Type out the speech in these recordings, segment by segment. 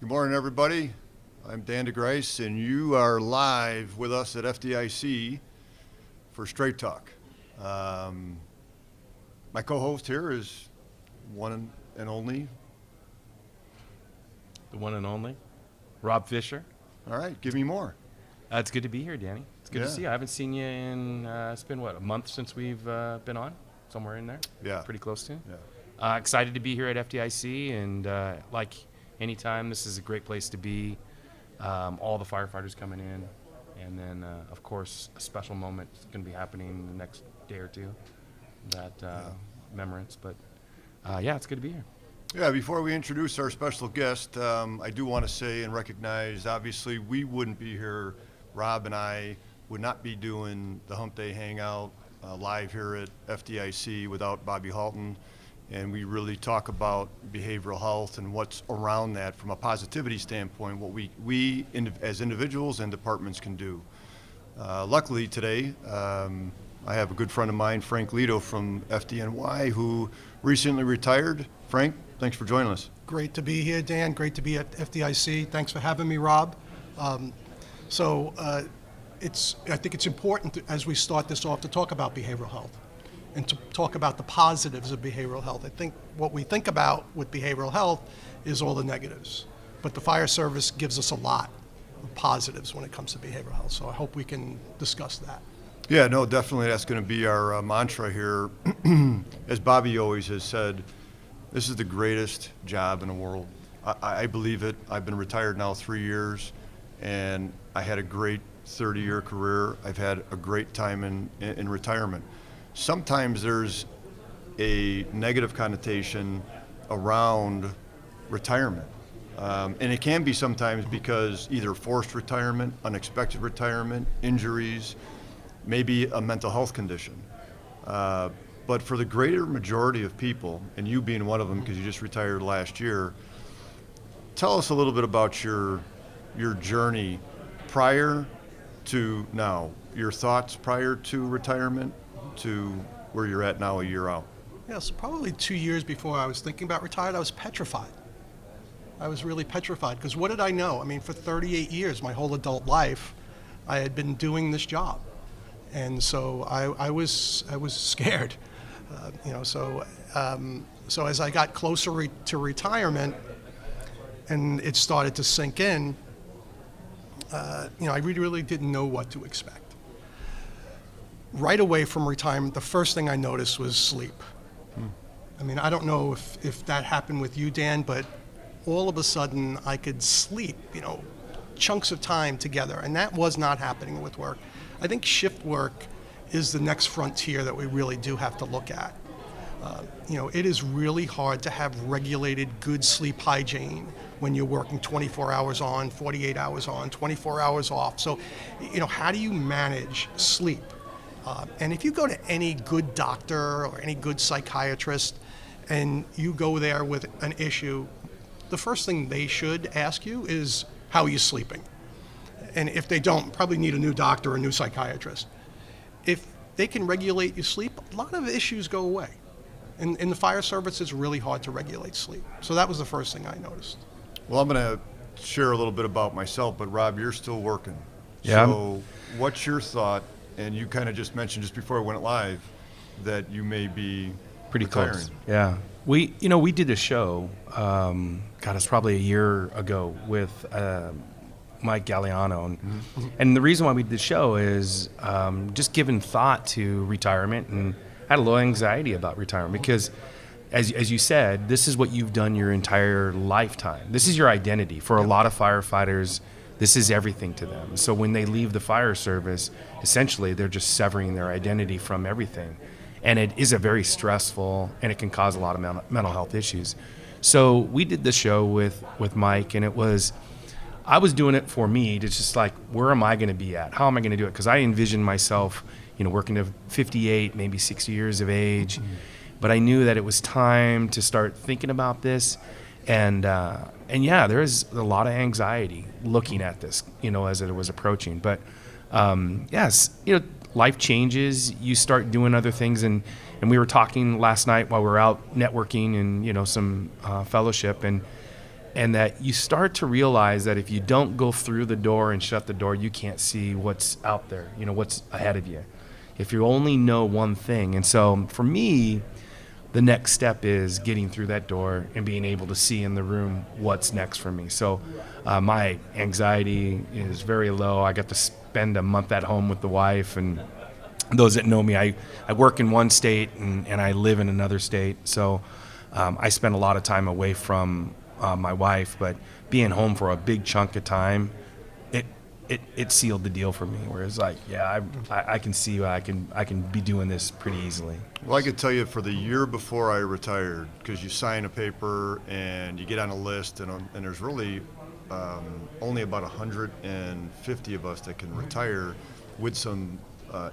Good morning, everybody. I'm Dan DeGryse, and you are live with us at FDIC for Straight Talk. My co-host here is one and only. The one and only, Rob Fisher. All right, give me more. It's good to be here, Danny. It's good to see you. I haven't seen you in, it's been, a month since we've been on? Somewhere in there? Yeah. Pretty close to. Yeah. Excited to be here at FDIC, and like anytime, this is a great place to be. All the firefighters coming in, and then, of course, a special moment is going to be happening the next day or two, that remembrance. But, yeah, it's good to be here. Yeah, before we introduce our special guest, I do want to say and recognize, obviously, we wouldn't be here, Rob and I would not be doing the Hump Day Hangout live here at FDIC without Bobby Halton. And we really talk about behavioral health and what's around that from a positivity standpoint, what we as individuals and departments can do. Luckily today, I have a good friend of mine, Frank Leto from FDNY, who recently retired. Frank, thanks for joining us. Great to be here, Dan. Great to be at FDIC. Thanks for having me, Rob. I think it's important as we start this off to talk about behavioral health and to talk about the positives of behavioral health. I think what we think about with behavioral health is all the negatives, but the fire service gives us a lot of positives when it comes to behavioral health. So I hope we can discuss that. Yeah, no, definitely that's going to be our mantra here. As Bobby always has said, this is the greatest job in the world. I believe it. I've been retired now 3 years, and I had a great 30-year career. I've had a great time in retirement. Sometimes there's a negative connotation around retirement. And it can be sometimes because either forced retirement, unexpected retirement, injuries, maybe a mental health condition. But for the greater majority of people, and you being one of them because you just retired last year, tell us a little bit about your journey prior to now, your thoughts prior to retirement to where you're at now a year out. Yeah, so probably 2 years before I was thinking about retired, I was petrified. I was really petrified because what did I know? I mean, for 38 years, my whole adult life, I had been doing this job. And so I was scared, So as I got closer to retirement, and it started to sink in, I really didn't know what to expect. Right away from retirement, the first thing I noticed was sleep. I mean, I don't know if that happened with you, Dan, but all of a sudden I could sleep, chunks of time together, and that was not happening with work. I think shift work is the next frontier that we really do have to look at. It is really hard to have regulated good sleep hygiene when you're working 24 hours on, 48 hours on, 24 hours off. So, how do you manage sleep? And if you go to any good doctor or any good psychiatrist and you go there with an issue, the first thing they should ask you is, how are you sleeping? And if they don't, probably need a new doctor or a new psychiatrist. If they can regulate your sleep, a lot of issues go away. And in the fire service, it's really hard to regulate sleep. So that was the first thing I noticed. Well, I'm going to share a little bit about myself, but Rob, you're still working. Yeah. So what's your thought? And you kind of just mentioned just before it went live that you may be pretty retiring. Close. Yeah. We did a show, it's probably a year ago with Mike Galliano. And the reason why we did the show is just giving thought to retirement, and I had a little anxiety about retirement because, as you said, this is what you've done your entire lifetime. This is your identity. For a lot of firefighters, this is everything to them. So when they leave the fire service, essentially they're just severing their identity from everything. And it is a very stressful, and it can cause a lot of mental health issues. So we did the show with Mike, and I was doing it for me to just like, where am I going to be at? How am I going to do it? Because I envisioned myself, working to 58, maybe 60 years of age. But I knew that it was time to start thinking about this. And yeah, there is a lot of anxiety looking at this, as it was approaching. But yes, life changes. You start doing other things, and we were talking last night while we were out networking and some fellowship, and and that you start to realize that if you don't go through the door and shut the door, you can't see what's out there, what's ahead of you. If you only know one thing. And so for me, the next step is getting through that door and being able to see in the room what's next for me. So my anxiety is very low. I got to spend a month at home with the wife, and those that know me, I work in one state and I live in another state. So I spend a lot of time away from my wife, but being home for a big chunk of time, it sealed the deal for me. Whereas I can see I can be doing this pretty easily. Well, I could tell you for the year before I retired, because you sign a paper and you get on a list, and there's really only about 150 of us that can retire with some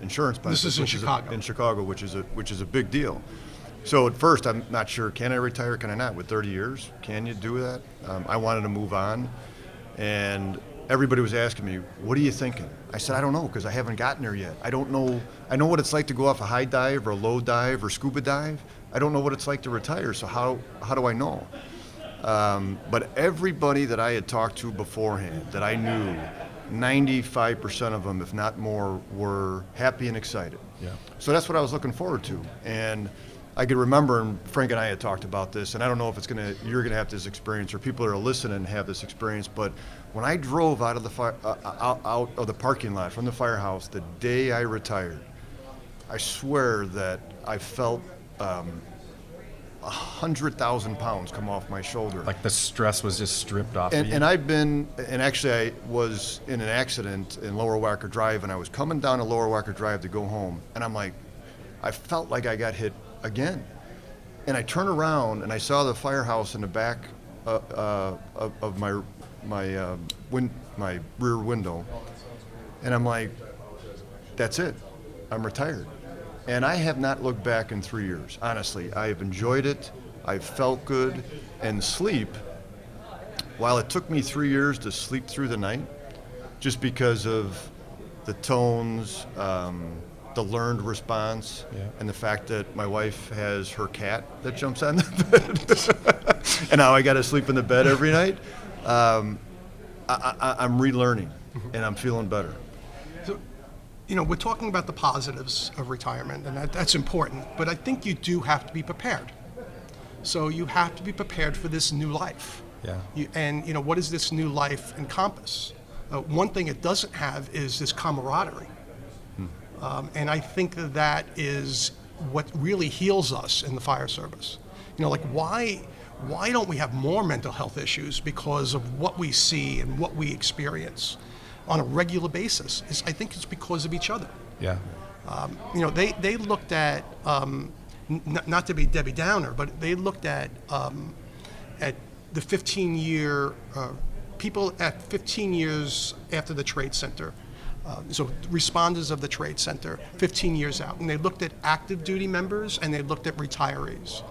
insurance benefits. This is in Chicago. In Chicago, which is a big deal. So at first, I'm not sure, can I retire, can I not? With 30 years, can you do that? I wanted to move on, and everybody was asking me, what are you thinking? I said, I don't know, because I haven't gotten there yet. I don't know. I know what it's like to go off a high dive or a low dive or scuba dive. I don't know what it's like to retire, so how do I know? But everybody that I had talked to beforehand, that I knew, 95% of them, if not more, were happy and excited. Yeah. So that's what I was looking forward to. And I could remember, and Frank and I had talked about this, and I don't know if you're gonna have this experience, or people that are listening have this experience, but when I drove out of the out of the parking lot from the firehouse the day I retired, I swear that I felt 100,000 pounds come off my shoulder. Like the stress was just stripped off of you. And actually I was in an accident in Lower Wacker Drive, and I was coming down to Lower Wacker Drive to go home, and I felt like I got hit again. And I turned around and I saw the firehouse in the back of my rear window, and I'm like, that's it, I'm retired. And I have not looked back in 3 years. Honestly, I have enjoyed it. I've felt good. And sleep, while it took me 3 years to sleep through the night, just because of the tones, the learned response, and the fact that my wife has her cat that jumps on the bed, and now I got to sleep in the bed every night, I'm relearning, and I'm feeling better. We're talking about the positives of retirement, and that's important, but I think you do have to be prepared. So you have to be prepared for this new life. Yeah. What does this new life encompass? One thing it doesn't have is this camaraderie. And I think that is what really heals us in the fire service. Why don't we have more mental health issues because of what we see and what we experience on a regular basis? I think it's because of each other. Yeah. They looked at, not to be Debbie Downer, but they looked at the 15-year, people at 15 years after the Trade Center, so responders of the Trade Center, 15 years out. And they looked at active duty members and they looked at retirees.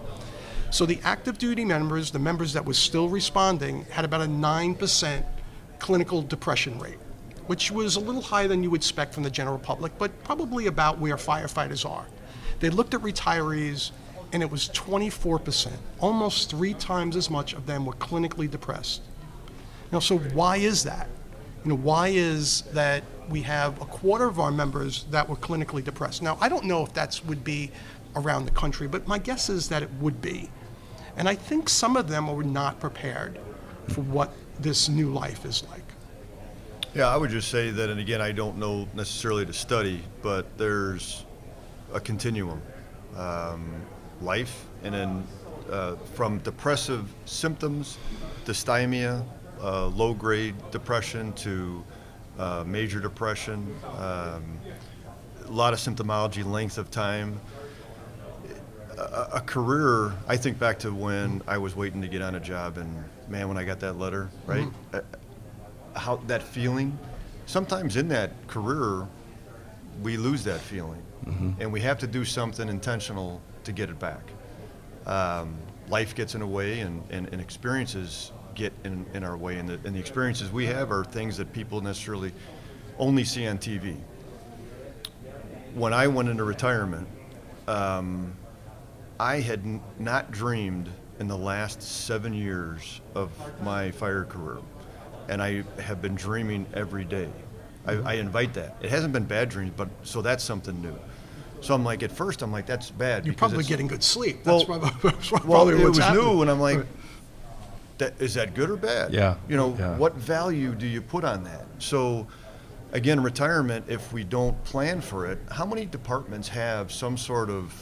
So the active duty members, the members that were still responding, had about a 9% clinical depression rate, which was a little higher than you would expect from the general public, but probably about where firefighters are. They looked at retirees, and it was 24%. Almost 3 times as much of them were clinically depressed. So why is that? Why is that we have a quarter of our members that were clinically depressed? Now, I don't know if that would be around the country, but my guess is that it would be. And I think some of them were not prepared for what this new life is like. Yeah, I would just say that, and again, I don't know necessarily to study, but there's a continuum. Life, and then from depressive symptoms, dysthymia, low-grade depression to major depression, a lot of symptomology, length of time. A career, I think back to when I was waiting to get on a job, and man, when I got that letter, right? How that feeling, sometimes in that career, we lose that feeling, and we have to do something intentional to get it back. Life gets in the way, and experiences get in our way, and the experiences we have are things that people necessarily only see on TV. When I went into retirement, I had not dreamed in the last 7 years of my fire career, and I have been dreaming every day. I invite that. It hasn't been bad dreams, but so that's something new. So I'm like, at first I'm like, that's bad. You're because probably it's- getting good sleep. Well, That's well, probably it what's was happening. new, and I'm like, is that good or bad? Yeah. You know, Yeah. what value do you put on that? So, again, retirement, if we don't plan for it, how many departments have some sort of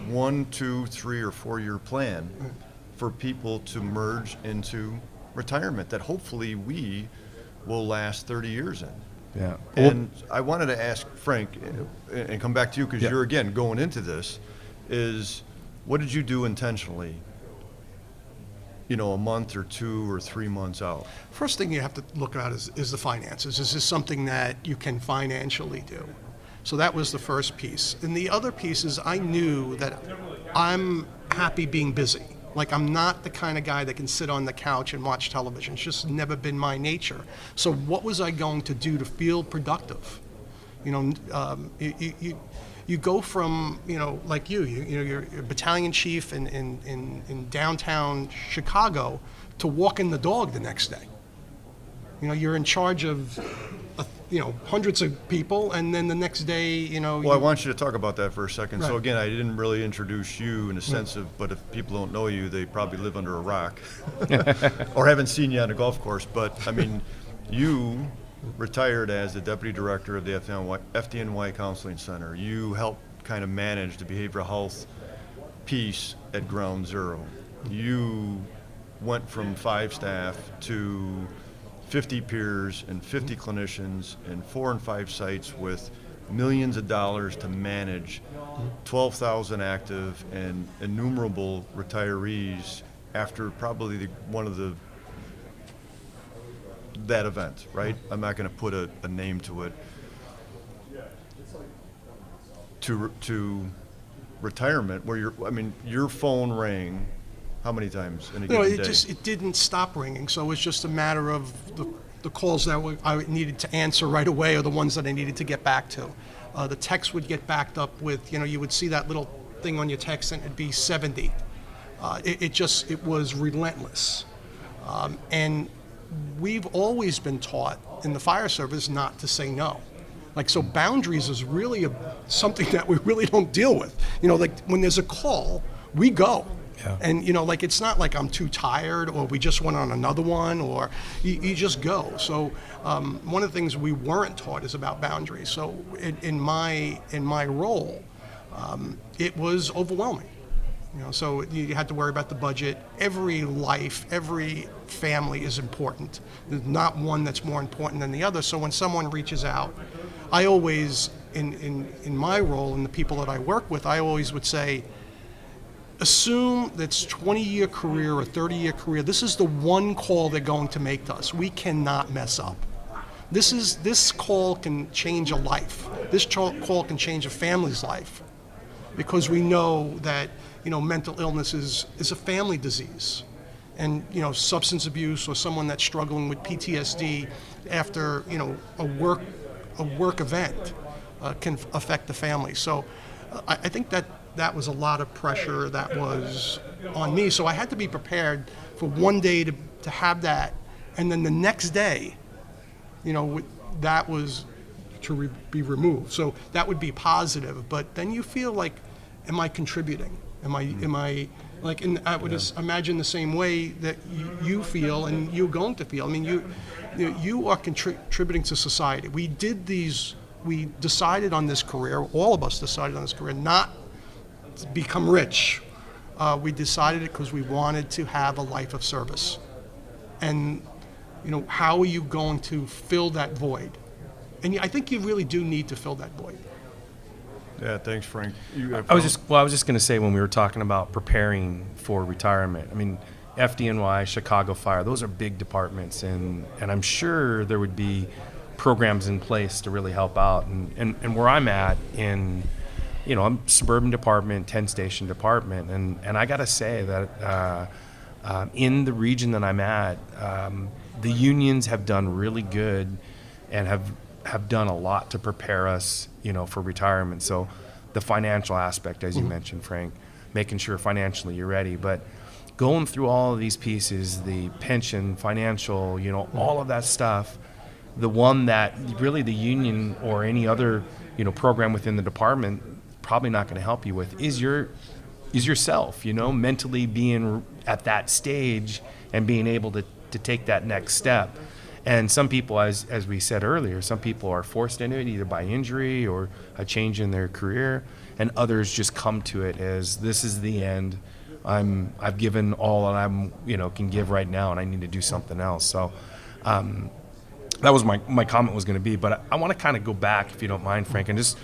1, 2, 3, or 4-year plan for people to merge into retirement that hopefully we will last 30 years in? Yeah. And I wanted to ask Frank, and come back to you, because Yeah. you're, again, going into this, is what did you do intentionally, you know, a month or 2 or 3 months out? First thing you have to look at is the finances. Is this something that you can financially do? So that was the first piece. And the other piece is I knew that I'm happy being busy. Like, I'm not the kind of guy that can sit on the couch and watch television. It's just never been my nature. So what was I going to do to feel productive? You know, you go from, you know, like you know, you're a battalion chief in downtown Chicago to walking the dog the next day. You know, you're in charge of, you know, hundreds of people, and then the next day, you know. Well, I want you to talk about that for a second. So Right. again, I didn't really introduce you in a sense of, but if people don't know you, they probably live under a rock or haven't seen you on a golf course. But I mean, you retired as the deputy director of the FDNY Counseling Center. You helped kind of manage the behavioral health piece at Ground Zero. You went from 5 staff to 50 peers and 50 clinicians and 4 and 5 sites with millions of dollars to manage 12,000 active and innumerable retirees after probably one of that event, right? I'm not going to put a name to it. To retirement, where your phone rang how many times in a No, given day? it didn't stop ringing. So it was just a matter of the calls that I needed to answer right away, or the ones that I needed to get back to. The text would get backed up with, you know, you would see that little thing on your text and it'd be 70. It was relentless. And we've always been taught in the fire service not to say no. Like, so boundaries is really something that we really don't deal with. You know, like when there's a call, we go. Yeah. And, you know, like, it's not like I'm too tired or we just went on another one, or you just go. So one of the things we weren't taught is about boundaries. So in my role, it was overwhelming. You know, so you had to worry about the budget. Every life, every family is important. There's not one that's more important than the other. So when someone reaches out, I always, in my role and the people that I work with, I always would say, assume that's 20-year career or 30-year career. This is the one call they're going to make to us. We cannot mess up. This call can change a life. This call can change a family's life, because we know that, you know, mental illness is a family disease, and, you know, substance abuse or someone that's struggling with PTSD after, you know, a work event can affect the family. So I think that was a lot of pressure that was on me. So I had to be prepared for one day to have that, and then the next day, you know, that was to be removed. So that would be positive. But then you feel like, am I contributing? Am I like? And I would just imagine the same way that you feel and you're going to feel. I mean, you are contributing to society. We decided on this career. All of us decided on this career not to become rich. We decided it because we wanted to have a life of service. And, you know, how are you going to fill that void? And I think you really do need to fill that void. Yeah, thanks, Frank. I was just going to say, when we were talking about preparing for retirement, I mean, FDNY, Chicago Fire, those are big departments, and I'm sure there would be programs in place to really help out. And where I'm at in, you know, I'm suburban department, 10-station department, and I got to say that in the region that I'm at, the unions have done really good and have done a lot to prepare us, you know, for retirement. So the financial aspect, as you mentioned, Frank, making sure financially you're ready. But going through all of these pieces, the pension, financial, you know, all of that stuff, the one that really the union or any other, you know, program within the department probably not going to help you with is yourself, you know, mentally being at that stage and being able to take that next step. And some people, as we said earlier, some people are forced into it either by injury or a change in their career, and others just come to it as this is the end. I've given all that I'm, you know, can give right now, and I need to do something else. So that was my comment was going to be. But I want to kind of go back, if you don't mind, Frank, and just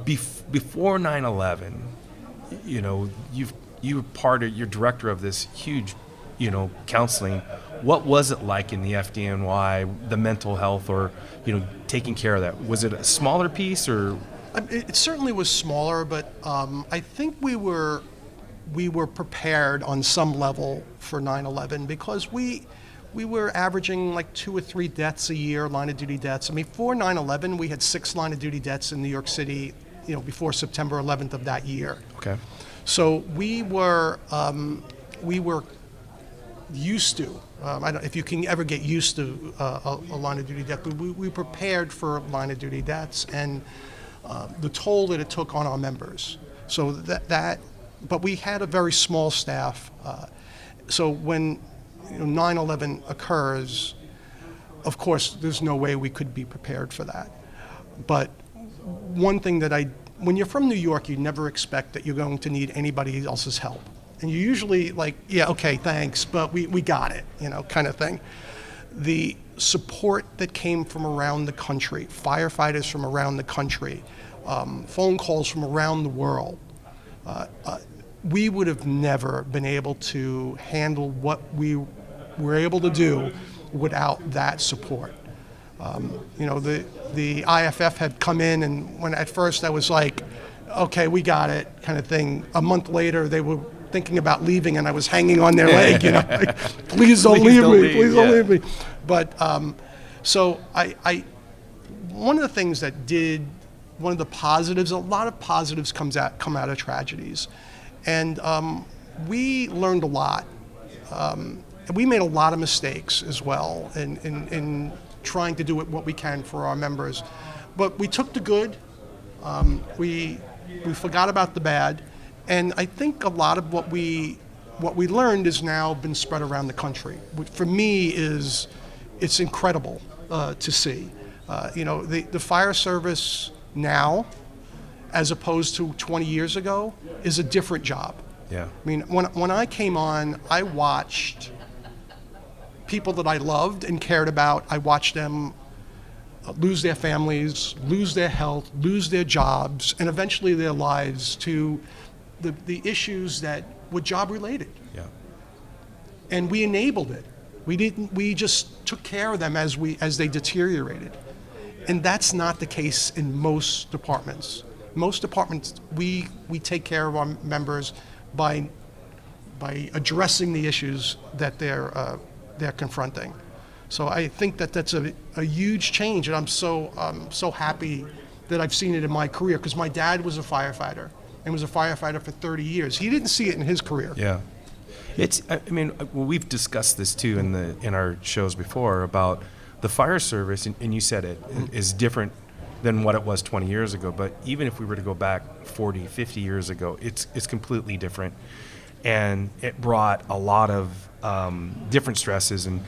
before 9/11, you know, you're director of this huge, you know, counseling. What was it like in the FDNY, the mental health, or, you know, taking care of that? Was it a smaller piece, or? It certainly was smaller, but I think we were prepared on some level for 9/11 because we were averaging like 2 or 3 deaths a year, line of duty deaths. I mean, before 9/11, we had 6 line of duty deaths in New York City, you know, before September 11th of that year. Okay. So we were used to. I don't, if you can ever get used to a line of duty death, but we prepared for line of duty deaths and the toll that it took on our members. So but we had a very small staff. So when 9/11 occurs, of course, there's no way we could be prepared for that. But one thing that when you're from New York, you never expect that you're going to need anybody else's help. And you're usually like, yeah, okay, thanks, but we got it, you know, kind of thing. The support that came from around the country, firefighters from around the country, phone calls from around the world, we would have never been able to handle what we were able to do without that support. You know, the IFF had come in, and when at first I was like, okay, we got it, kind of thing. A month later, they were thinking about leaving, and I was hanging on their leg, you know, like, please don't leave me, please don't leave me. But so one of the things that one of the positives, a lot of positives come out of tragedies, and we learned a lot. And we made a lot of mistakes as well in trying to do what we can for our members, but we took the good. We forgot about the bad. And I think a lot of what we learned has now been spread around the country, which for me it's incredible to see. You know, the fire service now, as opposed to 20 years ago, is a different job. Yeah. I mean, when I came on, I watched people that I loved and cared about. I watched them lose their families, lose their health, lose their jobs, and eventually their lives to the issues that were job related. Yeah. And we enabled it. We just took care of them as they deteriorated. And that's not the case in most departments. Most departments, we take care of our members by addressing the issues that they're confronting. So I think that's a huge change, and I'm so happy that I've seen it in my career, because my dad was a firefighter and was a firefighter for 30 years. He didn't see it in his career. Yeah. I mean, we've discussed this too in our shows before about the fire service, and you said it, is different than what it was 20 years ago. But even if we were to go back 40, 50 years ago, it's completely different. And it brought a lot of different stresses. And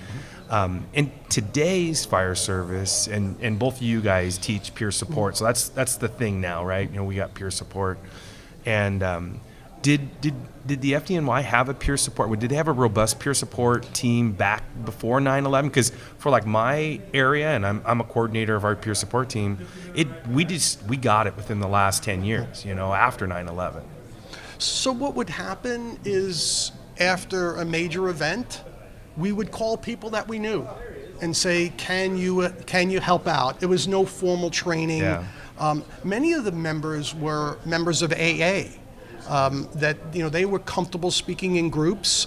in today's fire service, and both of you guys teach peer support, so that's the thing now, right? You know, we got peer support. And did the FDNY have a peer support? Did they have a robust peer support team back before 9/11? Because for like my area, and I'm a coordinator of our peer support team, we got it within the last 10 years, you know, after 9/11. So what would happen is, after a major event, we would call people that we knew and say, can you help out? There was no formal training. Yeah. Many of the members were members of AA. That, you know, they were comfortable speaking in groups,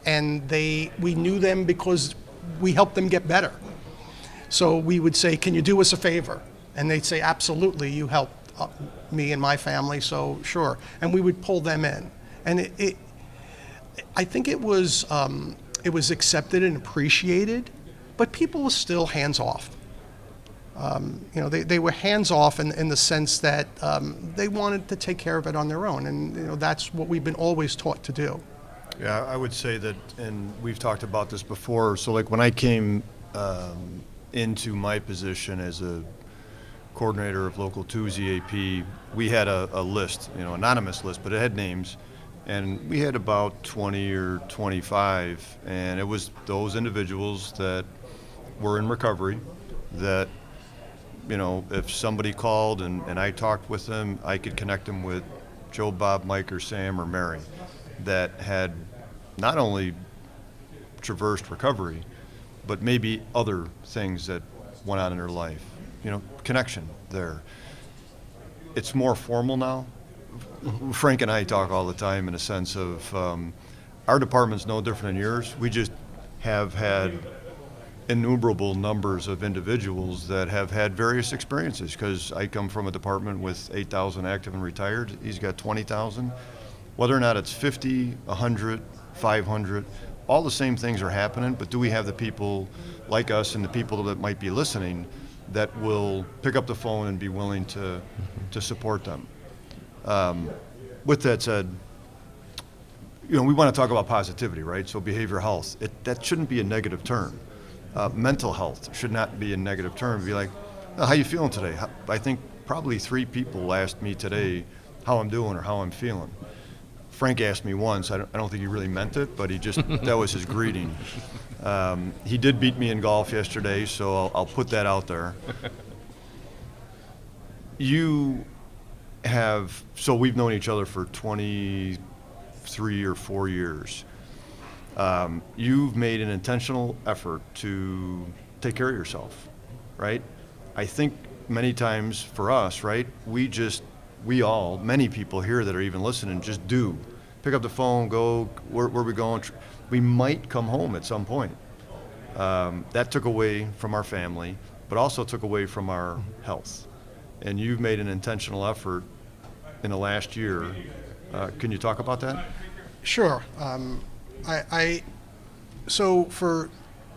and we knew them because we helped them get better. So we would say, can you do us a favor? And they'd say, absolutely, you helped me and my family, so sure. And we would pull them in. And I think it was accepted and appreciated, but people were still hands off. They were hands off in the sense that they wanted to take care of it on their own, and that's what we've been always taught to do. Yeah, I would say that, and we've talked about this before. So, like when I came into my position as a coordinator of Local 2's EAP, we had a list, anonymous list, but it had names, and we had about 20 or 25, and it was those individuals that were in recovery that, if somebody called and I talked with them, I could connect them with Joe, Bob, Mike, or Sam, or Mary, that had not only traversed recovery, but maybe other things that went on in their life. Connection there. It's more formal now. Frank and I talk all the time in a sense of our department's no different than yours. We just have had innumerable numbers of individuals that have had various experiences, because I come from a department with 8,000 active and retired. He's got 20,000. Whether or not it's 50, 100, 500, all the same things are happening, but do we have the people like us and the people that might be listening that will pick up the phone and be willing to support them? With that said, we want to talk about positivity, right? So behavioral health, that shouldn't be a negative term. Mental health should not be a negative term. Be like, oh, how you feeling today? I think probably 3 people asked me today how I'm doing or how I'm feeling. Frank asked me once, I don't think he really meant it, but that was his greeting. He did beat me in golf yesterday, so I'll put that out there. So we've known each other for 23 or 4 years. You've made an intentional effort to take care of yourself, right? I think many times for us, right, many people here that are even listening, just do. Pick up the phone, go, where we going? We might come home at some point. That took away from our family, but also took away from our health. And you've made an intentional effort in the last year. Can you talk about that? Sure. So for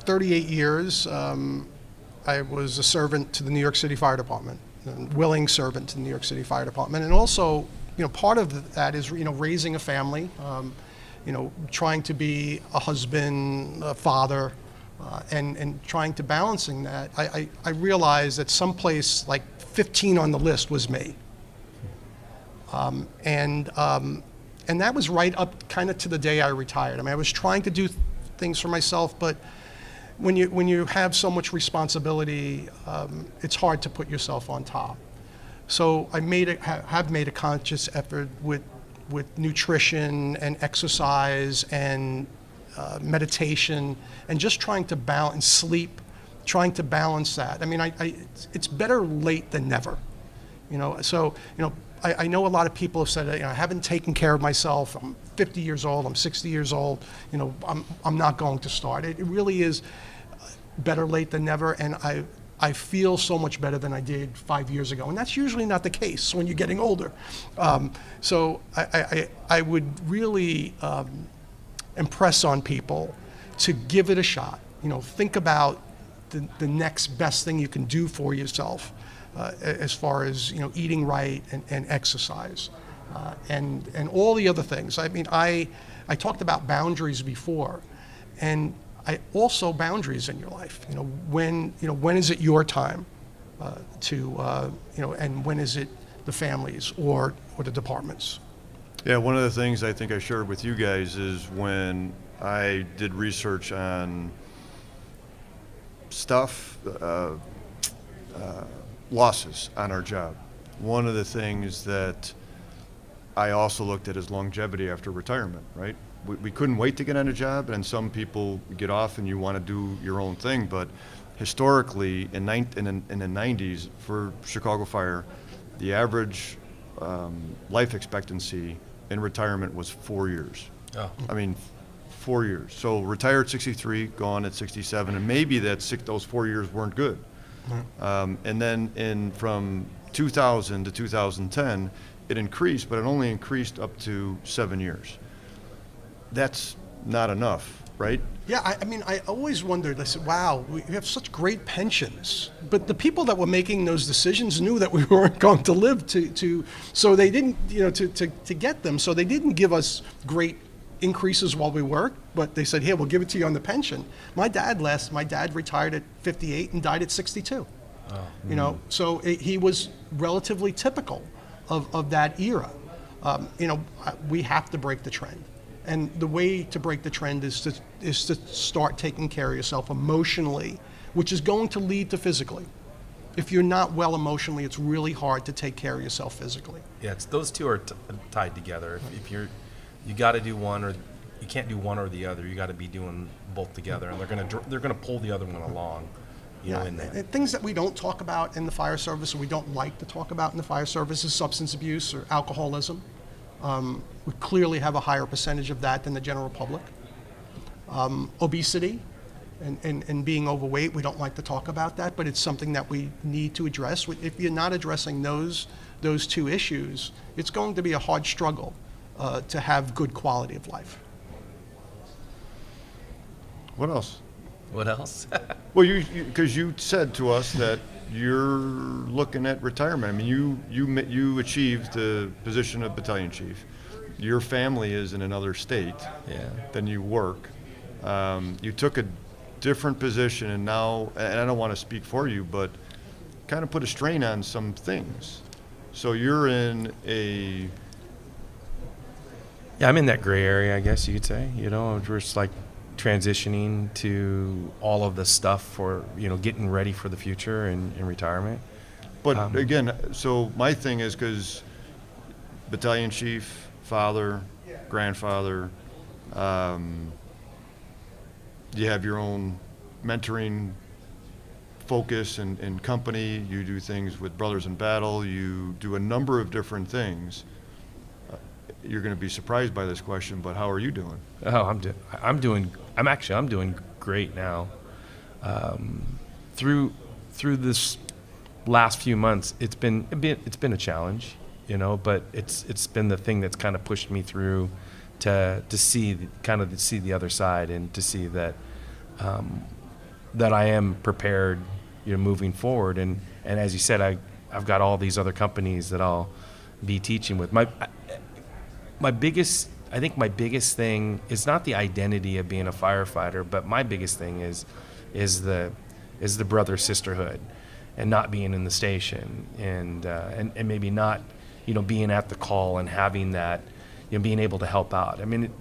38 years, I was a servant to the New York City Fire Department, a willing servant to the New York City Fire Department. And also, part of that is, raising a family, trying to be a husband, a father, and trying to balancing that. I realized that someplace like 15 on the list was me. And that was right up kind of to the day I retired. I mean, I was trying to do things for myself, but when you have so much responsibility, it's hard to put yourself on top. So I have made a conscious effort with nutrition and exercise and meditation, and just trying to balance sleep, trying to balance that. I mean, it's better late than never. I know a lot of people have said, I haven't taken care of myself. I'm 50 years old. I'm 60 years old. I'm not going to start. It really is better late than never, and I feel so much better than I did 5 years ago, and that's usually not the case when you're getting older. So I would really impress on people to give it a shot. Think about the next best thing you can do for yourself. As far as eating right and exercise, and all the other things. I mean, I talked about boundaries before, and I also boundaries in your life. When is it your time and when is it the families or the departments? Yeah, one of the things I think I shared with you guys is when I did research on stuff. Losses on our job. One of the things that I also looked at is longevity after retirement, right? We couldn't wait to get on a job, and some people get off and you want to do your own thing, but historically in the 90s for Chicago Fire, the average life expectancy in retirement was 4 years. Oh. I mean, 4 years. So retired 63, gone at 67, and maybe those 4 years weren't good. And then from 2000 to 2010, it increased, but it only increased up to 7 years. that's not enough, right? Yeah, I mean, I always wondered, I said, wow, we have such great pensions. But the people that were making those decisions knew that we weren't going to live so they didn't, to get them. So they didn't give us great increases while we worked, but they said, here, we'll give it to you on the pension. My dad retired at 58 and died at 62. So he was relatively typical of that era. We have to break the trend. And the way to break the trend is to start taking care of yourself emotionally, which is going to lead to physically. If you're not well emotionally, it's really hard to take care of yourself physically. Yeah, those two are tied together. If you got to do one, or you can't do one or the other. You got to be doing both together, and they're gonna pull the other one along. In that. And things that we don't talk about in the fire service, or we don't like to talk about in the fire service, is substance abuse or alcoholism. We clearly have a higher percentage of that than the general public. Obesity and being overweight, we don't like to talk about that, but it's something that we need to address. If you're not addressing those two issues, it's going to be a hard struggle to have good quality of life. What else? What else? Well, because you said to us that you're looking at retirement. I mean, you achieved the position of battalion chief. Your family is in another state than you work. You took a different position, and now, and I don't want to speak for you, but kind of put a strain on some things. So you're in a... Yeah, I'm in that gray area, I guess you could say. We're just like transitioning to all of the stuff for, getting ready for the future and retirement. But again, so my thing is, because battalion chief, father, grandfather, you have your own mentoring focus and company. You do things with Brothers in Battle. You do a number of different things. You're going to be surprised by this question, but how are you doing? Oh, I'm doing great now. Through this last few months, it's been a challenge, but it's been the thing that's kind of pushed me through to see the other side, and to see that that I am prepared, moving forward. And as you said, I've got all these other companies that I'll be teaching with. My biggest thing is not the identity of being a firefighter, but my biggest thing is the brother sisterhood, and not being in the station, and maybe not, being at the call and having that, being able to help out. I mean,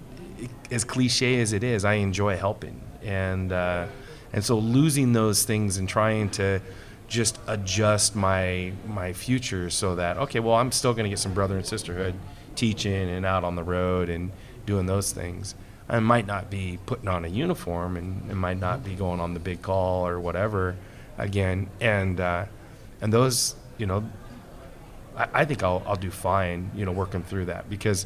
as cliche as it is, I enjoy helping, and so losing those things and trying to just adjust my future so that, okay, well, I'm still going to get some brother and sisterhood, teaching and out on the road and doing those things. I might not be putting on a uniform, and might not be going on the big call or whatever again. And those, I think I'll do fine, working through that, because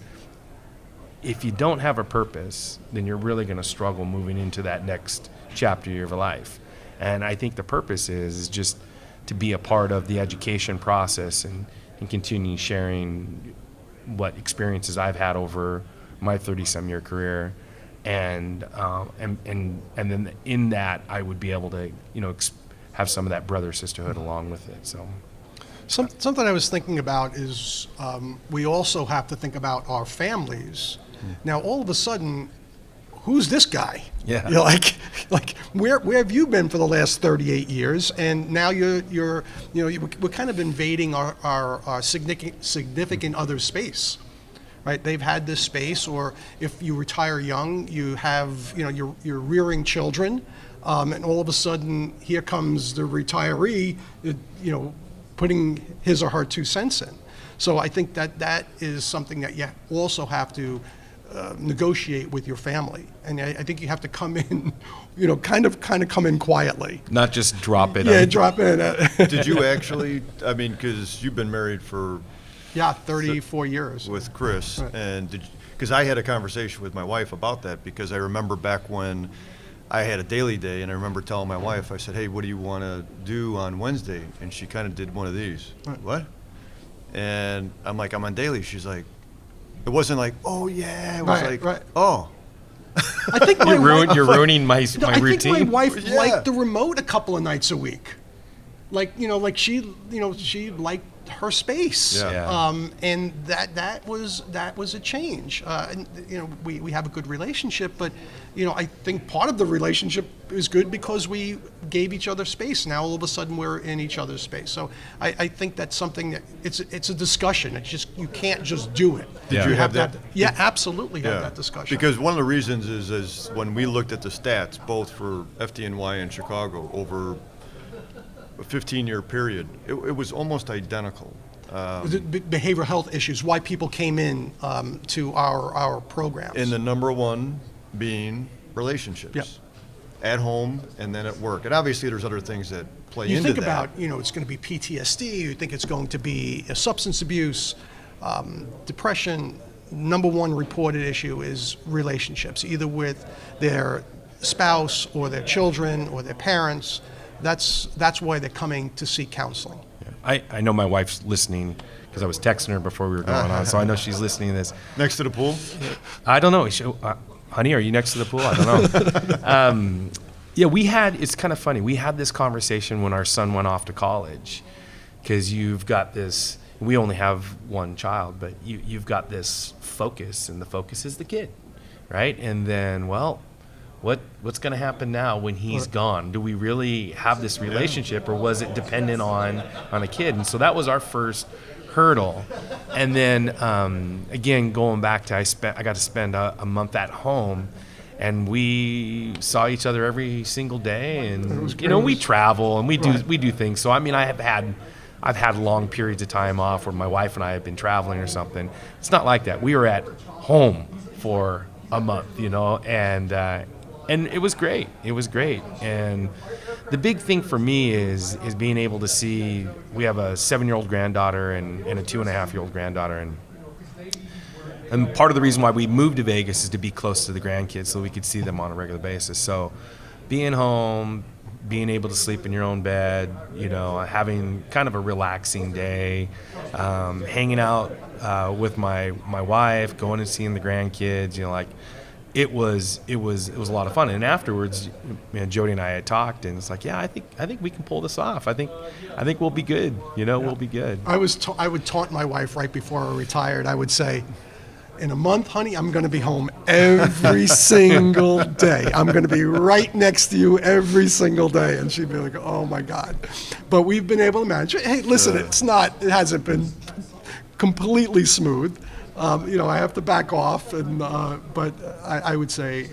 if you don't have a purpose, then you're really going to struggle moving into that next chapter of your life. And I think the purpose is just to be a part of the education process, and continue sharing what experiences I've had over my 30-some year career, and then in that I would be able to have some of that brother sisterhood along with it. So something I was thinking about is we also have to think about our families. Now all of a sudden, who's this guy? Yeah. Like where have you been for the last 38 years? And now we're kind of invading our significant other space, right? They've had this space, or if you retire young, you have, you're rearing children, and all of a sudden here comes the retiree, putting his or her 2 cents in. So I think that is something that you also have to negotiate with your family, and I think you have to come in, kind of come in quietly, not just drop it. Yeah, drop in. Did you actually? I mean, because you've been married for 34 years with Chris, right. And because I had a conversation with my wife about that, because I remember back when I had a daily day, and I remember telling my wife, I said, "Hey, what do you want to do on Wednesday?" And she kind of did one of these. Right. What? And I'm like, "I'm on daily." She's like, it wasn't like, "Oh yeah," it was Right, right. "Oh, I think my wife, You're ruining my No, I routine. think my wife Yeah. liked the remote a couple of nights a week. Like, she liked her space. Yeah. Yeah. And that was a change. And we have a good relationship, but I think part of the relationship is good because we gave each other space. Now all of a sudden we're in each other's space. So I think that's something that it's a discussion. It's just, you can't just do it. Did you have that? Yeah, absolutely have that discussion. Because one of the reasons is when we looked at the stats, both for FDNY and Chicago, over a 15-year period, it was almost identical. Behavioral health issues, why people came in to our programs. And the number one being relationships. Yep. At home and then at work. And obviously there's other things that play You into think that. about, it's going to be PTSD, you think it's going to be substance abuse, depression. Number one reported issue is relationships, either with their spouse or their children or their parents. That's why they're coming to seek counseling. I know my wife's listening because I was texting her before we were going on, so I know she's listening to this. Next to the pool? I don't know. Honey, are you next to the pool? I don't know. Yeah, it's kind of funny. We had this conversation when our son went off to college because you've got this, we only have one child, but you've got this focus, and the focus is the kid, right? And then, what's going to happen now when he's gone? Do we really have this relationship, or was it dependent on a kid? And so that was our first hurdle. And then again, going back to I got to spend a month at home, and we saw each other every single day, and we travel and we do things. So I mean, I've had long periods of time off where my wife and I have been traveling or something. It's not like that. We were at home for a month, and it was great. It was great. And the big thing for me is being able to see, we have a 7-year-old granddaughter and a 2.5-year-old granddaughter. And part of the reason why we moved to Vegas is to be close to the grandkids so we could see them on a regular basis. So being home, being able to sleep in your own bed, having kind of a relaxing day, hanging out with my wife, going and seeing the grandkids, it was a lot of fun. And afterwards, Jody and I had talked, and it's like, yeah, I think we can pull this off. I think we'll be good. We'll be good. I would taunt my wife right before I retired. I would say, in a month, honey, I'm going to be home every single day. I'm going to be right next to you every single day. And she'd be like, oh my God. But we've been able to manage it. Hey, listen, it hasn't been completely smooth. I have to back off, but I would say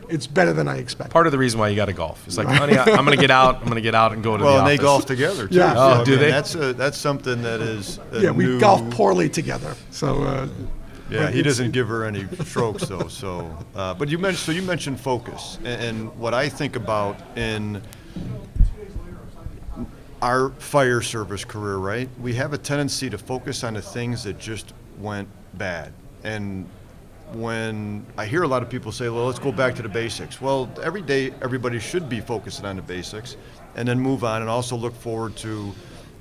it's better than I expected. Part of the reason why you got to golf. It's like, honey, I'm going to get out. I'm going to get out and go to the office. Well, and they golf together too. Yeah. So, Do they? That's something that is we golf poorly together. So yeah, he doesn't give her any strokes though. So, but you mentioned focus, and what I think about in our fire service career, right? We have a tendency to focus on the things that just went bad. And when I hear a lot of people say, well, let's go back to the basics. Well, every day everybody should be focusing on the basics and then move on and also look forward to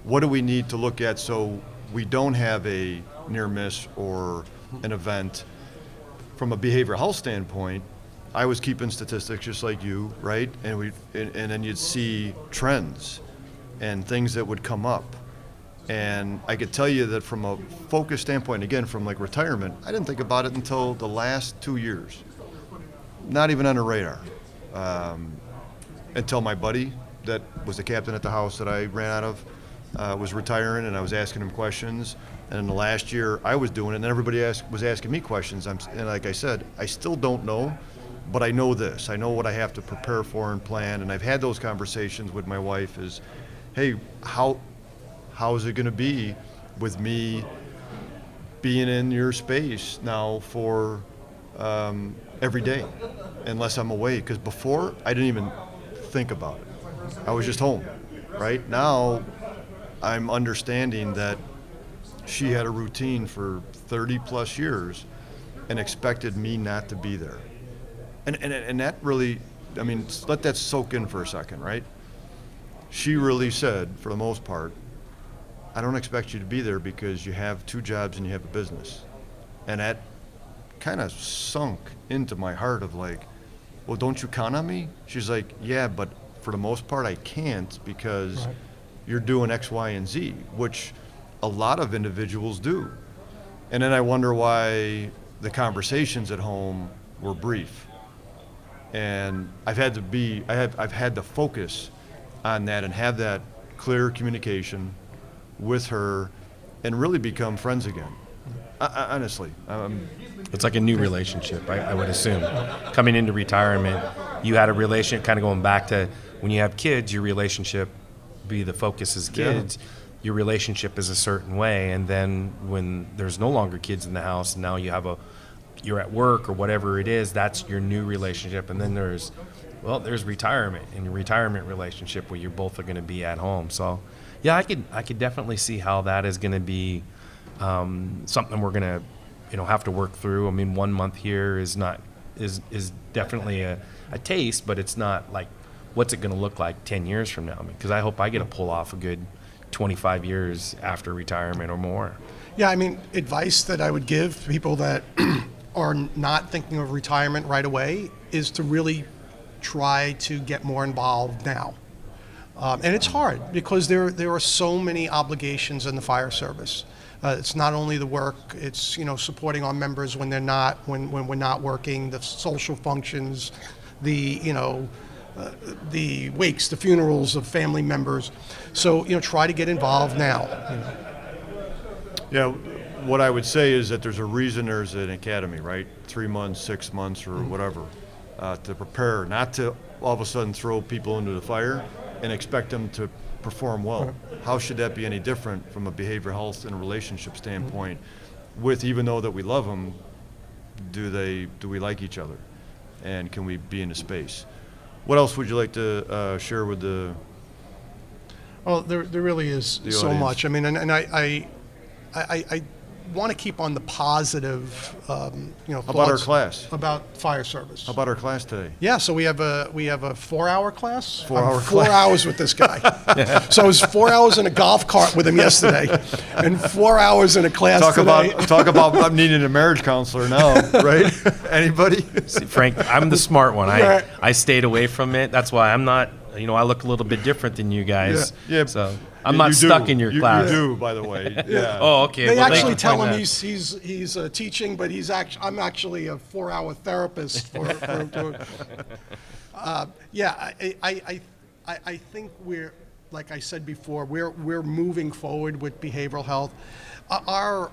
what do we need to look at so we don't have a near miss or an event. From a behavioral health standpoint, I was keeping statistics just like you, right? And then you'd see trends and things that would come up. And I could tell you that from a focus standpoint, again, from like retirement, I didn't think about it until the last 2 years. Not even on the radar. Until my buddy that was the captain at the house that I ran out of was retiring, and I was asking him questions. And in the last year, I was doing it, and everybody was asking me questions. And like I said, I still don't know, but I know this. I know what I have to prepare for and plan. And I've had those conversations with my wife is, hey, how is it going to be with me being in your space now for every day, unless I'm away? Because before, I didn't even think about it. I was just home. Right now, I'm understanding that she had a routine for 30 plus years and expected me not to be there. And that really, I mean, let that soak in for a second, right? She really said, for the most part, I don't expect you to be there because you have 2 jobs and you have a business. And that kind of sunk into my heart of like, well, don't you count on me? She's like, yeah, but for the most part I can't because you're doing X, Y, and Z, which a lot of individuals do. And then I wonder why the conversations at home were brief. And I've had to focus on that and have that clear communication with her and really become friends again. Honestly. It's like a new relationship, I would assume. Coming into retirement, you had a relationship, kind of going back to when you have kids, your relationship, the focus is kids, your relationship is a certain way, and then when there's no longer kids in the house, and now you're at work or whatever it is, that's your new relationship, and then there's retirement, and your retirement relationship where you both are going to be at home. So, yeah, I could definitely see how that is going to be something we're going to, have to work through. I mean, 1 month here is definitely a taste, but it's not like what's it going to look like 10 years from now? Because I hope I get to pull off a good 25 years after retirement or more. Yeah, I mean, advice that I would give people that are not thinking of retirement right away is to really try to get more involved now. And it's hard because there are so many obligations in the fire service. It's not only the work, it's supporting our members when when we're not working, the social functions, the wakes, the funerals of family members. So try to get involved now. Yeah, what I would say is that there's a reason there's an academy, right? 3 months, 6 months, or whatever, to prepare, not to all of a sudden throw people into the fire and expect them to perform well. How should that be any different from a behavioral health and a relationship standpoint? With even though that we love them, do we like each other, and can we be in the space? What else would you like to share with the? Well, there really is so audience? much. I mean, and I want to keep on the positive, How about our thoughts class? about fire service. How about our class today? Yeah, so we have a 4-hour class. 4-hour I'm 4 hours with this guy. So I was 4 hours in a golf cart with him yesterday, and 4 hours in a class today. Talk about I'm needing a marriage counselor now, right? Anybody? See, Frank, I'm the smart one. I stayed away from it. That's why I'm not. I look a little bit different than you guys. Yeah. So I'm not stuck in your class. You do, by the way. Yeah. Oh, okay. They Well, actually tell him that. he's teaching, but I'm actually a 4-hour therapist. I think we're, like I said before, we're moving forward with behavioral health. Our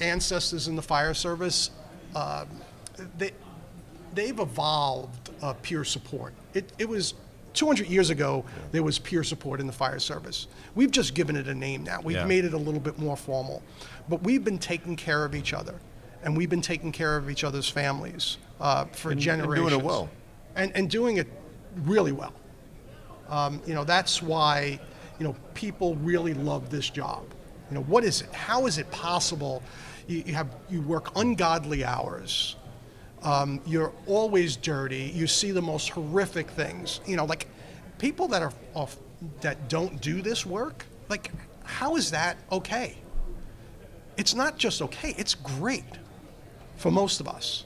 ancestors in the fire service, they've evolved peer support. It was 200 years ago, there was peer support in the fire service. We've just given it a name now. We've made it a little bit more formal. But we've been taking care of each other, and we've been taking care of each other's families for generations. And doing it well. And doing it really well. That's why, people really love this job. What is it? How is it possible? You work ungodly hours. You're always dirty. You see the most horrific things. Like people that that don't do this work. Like, how is that okay? It's not just okay. It's great for most of us.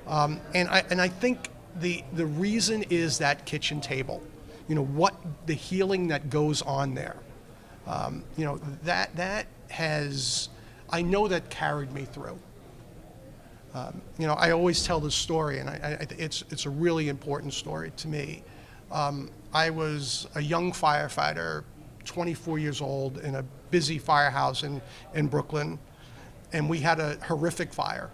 And I think the reason is that kitchen table. What the healing that goes on there. That has, I know that carried me through. I always tell this story, and it's a really important story to me. I was a young firefighter, 24 years old, in a busy firehouse in Brooklyn, and we had a horrific fire.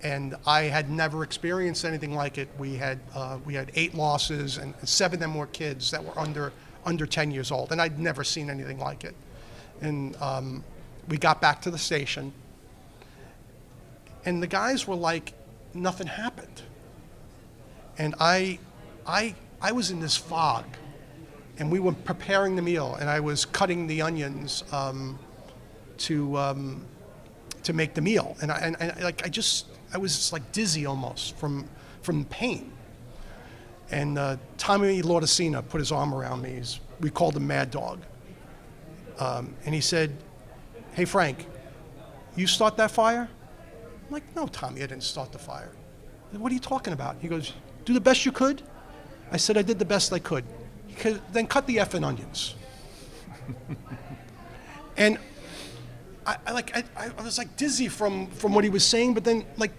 And I had never experienced anything like it. We had 8 losses, and 7 of them were kids that were under 10 years old, and I'd never seen anything like it. And we got back to the station. And the guys were like, nothing happened. And I was in this fog, and we were preparing the meal, and I was cutting the onions to make the meal, and I was just like dizzy almost from pain. And Tommy Laudicina put his arm around me. We called him Mad Dog, and he said, "Hey Frank, you start that fire?" I'm like, no, Tommy, I didn't start the fire. I said, what are you talking about? He goes, do the best you could? I said, I did the best I could. Then cut the effing onions. And I was like dizzy from what he was saying, but then like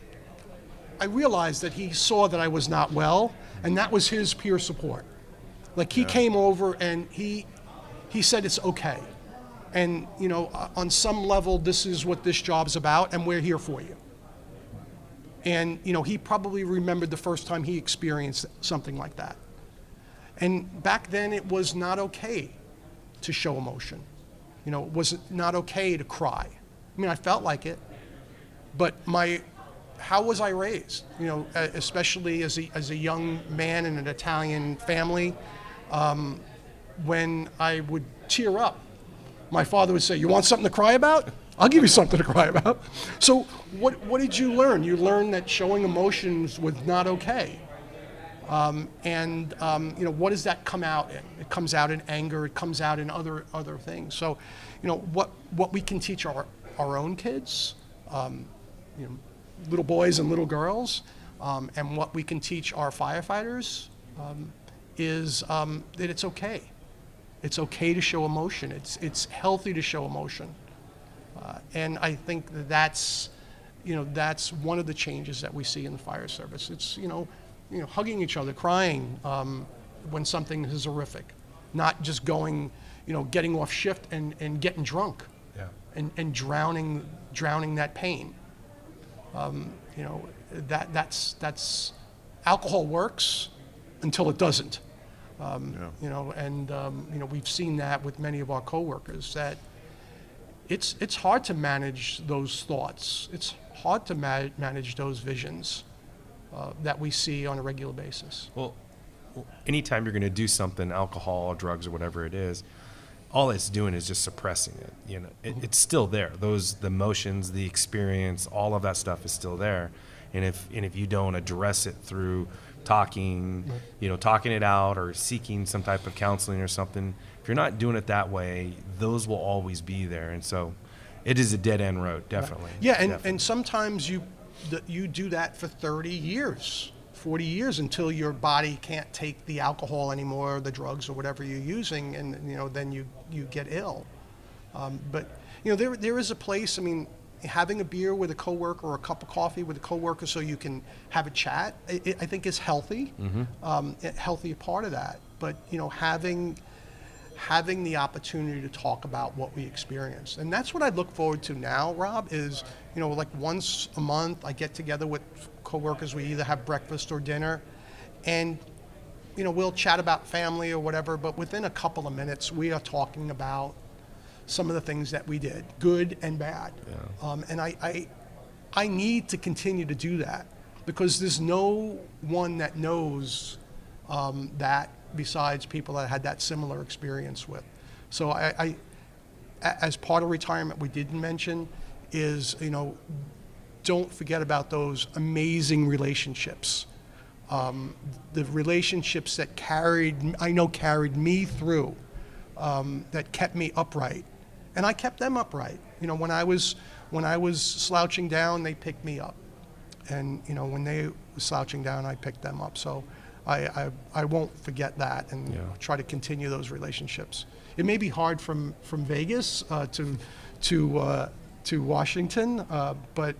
I realized that he saw that I was not well, and that was his peer support. Like he came over and he said it's okay. And you know, on some level, this is what this job's about, and we're here for you. And you know, he probably remembered the first time he experienced something like that. And back then, it was not okay to show emotion. You know, it was not okay to cry. I mean, I felt like it, but how was I raised? You know, especially as a young man in an Italian family, when I would tear up, my father would say, "You want something to cry about? I'll give you something to cry about." So what did you learn? You learned that showing emotions was not okay. You know, what does that come out in? It comes out in anger. It comes out in other things. So, you know, what we can teach our own kids, you know, little boys and little girls, and what we can teach our firefighters is that it's okay. It's okay to show emotion. It's healthy to show emotion, and I think that's one of the changes that we see in the fire service. It's you know, hugging each other, crying when something is horrific, not just going, you know, getting off shift and getting drunk, and drowning that pain. You know, that's alcohol works until it doesn't. You know, and you know, we've seen that with many of our coworkers that it's hard to manage those thoughts. It's hard to manage those visions that we see on a regular basis. Well, anytime you're going to do something, alcohol, drugs, or whatever it is, all it's doing is just suppressing it. You know, it's still there. The emotions, the experience, all of that stuff is still there. And if you don't address it through talking, you know, talking it out or seeking some type of counseling or something, if you're not doing it that way, those will always be there. And so, it is a dead end road, definitely. Yeah, definitely. and sometimes you do that for 30 years, 40 years until your body can't take the alcohol anymore, the drugs or whatever you're using, and you know, then you get ill. But you know, there is a place. I mean, having a beer with a coworker or a cup of coffee with a coworker so you can have a chat, I think is healthy. A healthy part of that. But you know, having the opportunity to talk about what we experienced. And that's what I look forward to now, Rob, is, you know, like once a month I get together with coworkers, we either have breakfast or dinner, and, you know, we'll chat about family or whatever, but within a couple of minutes we are talking about some of the things that we did, good and bad. And I need to continue to do that, because there's no one that knows that besides people that I had that similar experience with. So I as part of retirement, we didn't mention is, you know, don't forget about those amazing relationships. The relationships that carried me through, that kept me upright, and I kept them upright. You know, when I was slouching down, they picked me up, and you know, when they were slouching down, I picked them up. So I won't forget that, and try to continue those relationships. It may be hard from Vegas to Washington, but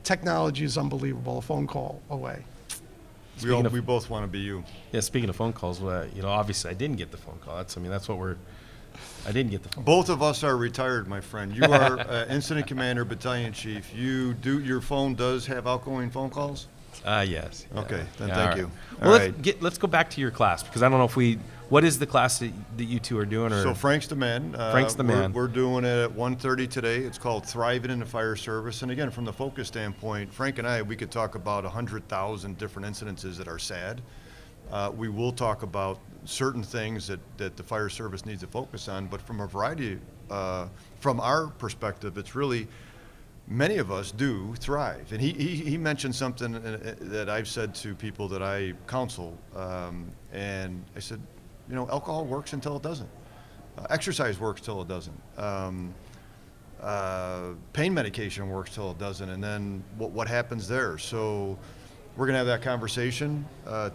technology is unbelievable. A phone call away. We both want to be you. Yeah. Speaking of phone calls, you know, obviously I didn't get the phone call. I didn't get the phone. Both of us are retired, my friend. You are incident commander, battalion chief. Your phone does have outgoing phone calls? Yes. Okay, then Yeah, thank all you. Well, All right. let's go back to your class, because I don't know what is the class that you two are doing? Or So Frank's the man. Frank's the man. We're doing it at 1:30 today. It's called Thriving in the Fire Service. And again, from the focus standpoint, Frank and we could talk about 100,000 different incidences that are sad. We will talk about certain things that the fire service needs to focus on, but from a variety, from our perspective, it's really, many of us do thrive. And he mentioned something that I've said to people that I counsel, and I said, you know, alcohol works until it doesn't. Exercise works till it doesn't. pain medication works till it doesn't, and then what happens there. So we're going to have that conversation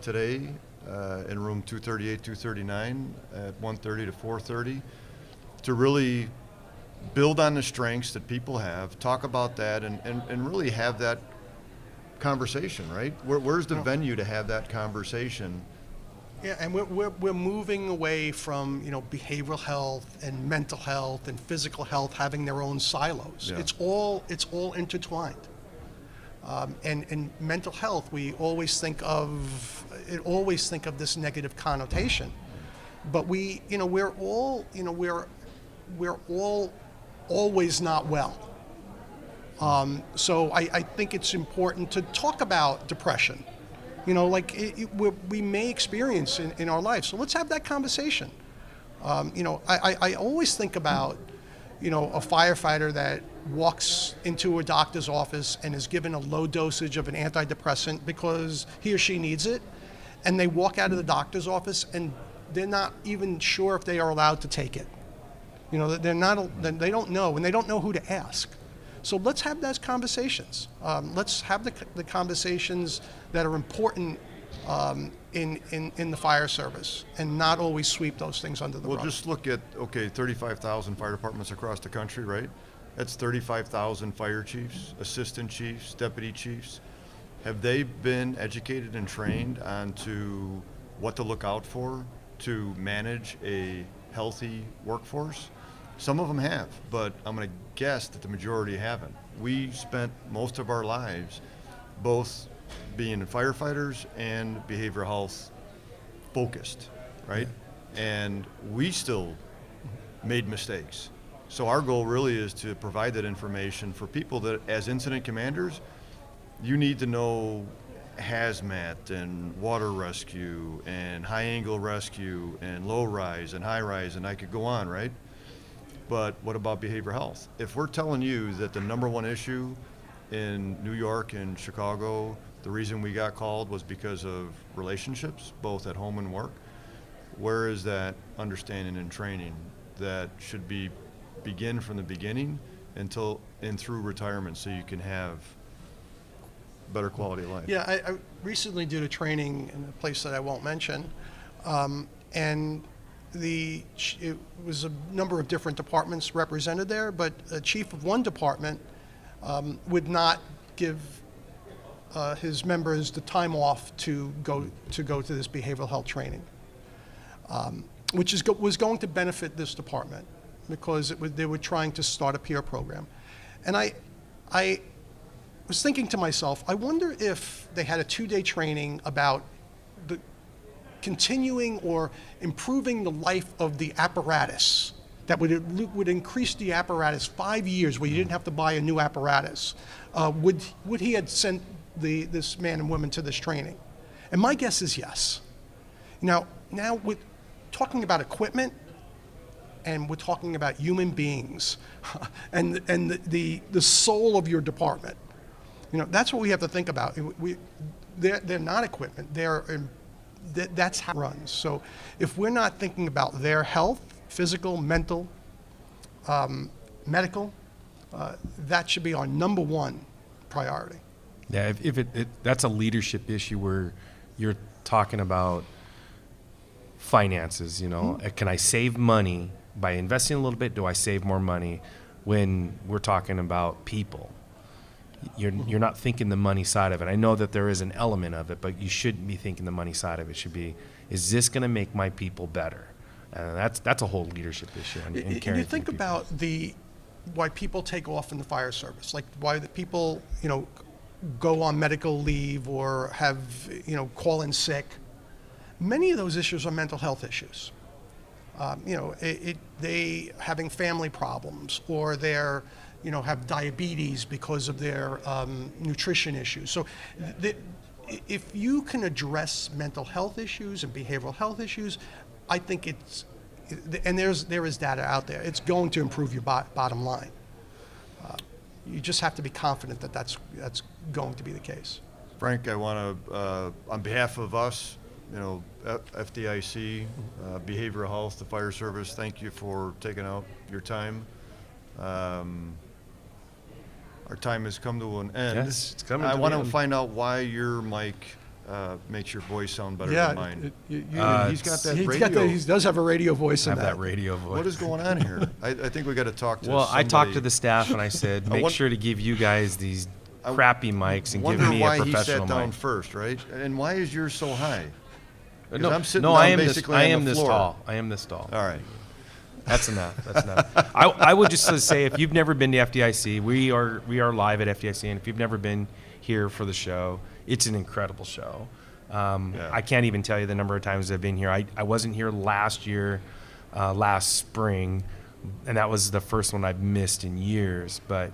today in room 238, 239 at 1:30 to 4:30 to really build on the strengths that people have, talk about that, and really have that conversation, right? Where's the venue to have that conversation? Yeah, and we're moving away from, you know, behavioral health and mental health and physical health having their own silos. Yeah. It's all intertwined. And mental health, we always think of this negative connotation, but we're all always not well. So I think it's important to talk about depression. You know, like we may experience in our life. So let's have that conversation. I always think about, a firefighter that walks into a doctor's office and is given a low dosage of an antidepressant because he or she needs it, and they walk out of the doctor's office and they're not even sure if they are allowed to take it. They don't know, and they don't know who to ask. So let's have those conversations. Let's have the conversations that are important in the fire service, and not always sweep those things under the rug. Well, just look at, 35,000 fire departments across the country, right? That's 35,000 fire chiefs, assistant chiefs, deputy chiefs. Have they been educated and trained onto what to look out for to manage a healthy workforce? Some of them have, but I'm going to guess that the majority haven't. We spent most of our lives both being firefighters and behavioral health focused, right? And we still made mistakes. So our goal really is to provide that information for people that, as incident commanders, you need to know hazmat and water rescue and high angle rescue and low rise and high rise, and I could go on, right? But what about behavioral health? If we're telling you that the number one issue in New York and Chicago, the reason we got called was because of relationships, both at home and work, where is that understanding and training that should begin from the beginning and through retirement, so you can have better quality of life? Yeah, I recently did a training in a place that I won't mention, and it was a number of different departments represented there, but a chief of one department would not give his members the time off to go to this behavioral health training, which was going to benefit this department because they were trying to start a peer program. And I was thinking to myself, I wonder if they had a 2-day training about the continuing or improving the life of the apparatus that would increase the apparatus 5 years, where you didn't have to buy a new apparatus. Would he had sent this man and woman to this training? And my guess is yes. Now with talking about equipment, and we're talking about human beings and the soul of your department. That's what we have to think about. They're not equipment. That's how it runs. So if we're not thinking about their health, physical, mental, medical, that should be our number one priority. Yeah, if that's a leadership issue where you're talking about finances, Can I save money by investing a little bit? Do I save more money? When we're talking about people, you're not thinking the money side of it. I know that there is an element of it, but you shouldn't be thinking the money side of it. Should be, is this going to make my people better? That's a whole leadership issue. And you think about why people take off in the fire service, like why the people go on medical leave or have call in sick. Many of those issues are mental health issues. They having family problems, or they're have diabetes because of their nutrition issues. So if you can address mental health issues and behavioral health issues, I think there is data out there. It's going to improve your bottom line. You just have to be confident that that's going to be the case. Frank, I want to, on behalf of us, FDIC, behavioral health, the fire service, thank you for taking out your time Our time has come to an end. Yes, it's coming I to the want to end. find out why your mic makes your voice sound better than mine. He's got that radio. He does have a radio voice I in have that radio voice. What is going on here? I think we got to talk to Well, somebody. I talked to the staff and I said, make sure to give you guys these crappy mics and give Wonder me a why he professional sat down mic. first, right? And why is yours so high? 'Cause No, I'm sitting no, down I am basically this. I on am the this floor. tall. I am this tall. All right. That's enough. That's enough. I would just say, if you've never been to FDIC, we are live at FDIC, and if you've never been here for the show, it's an incredible show. I can't even tell you the number of times I've been here. I wasn't here last year, last spring, and that was the first one I've missed in years. But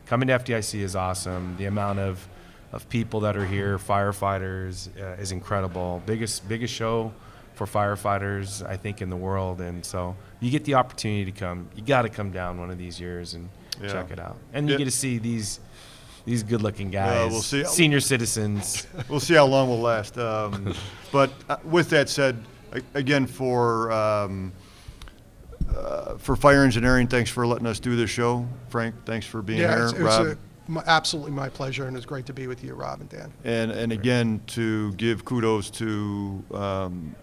coming to FDIC is awesome. The amount of people that are here, firefighters, is incredible. Biggest show for firefighters, I think, in the world. And so you get the opportunity to come. You got to come down one of these years and check it out. And you get to see these good-looking guys, we'll see. senior citizens. We'll see how long we'll last. But with that said, again, for fire engineering, thanks for letting us do this show. Frank, thanks for being here. It Rob. was absolutely my pleasure, and it's great to be with you, Rob and Dan. And again, to give kudos to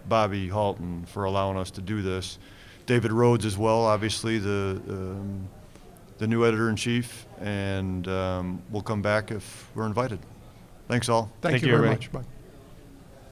Bobby Halton for allowing us to do this. David Rhodes as well, obviously the new editor-in-chief, and we'll come back if we're invited. Thanks all. Thank you you, very everybody. much. Bye.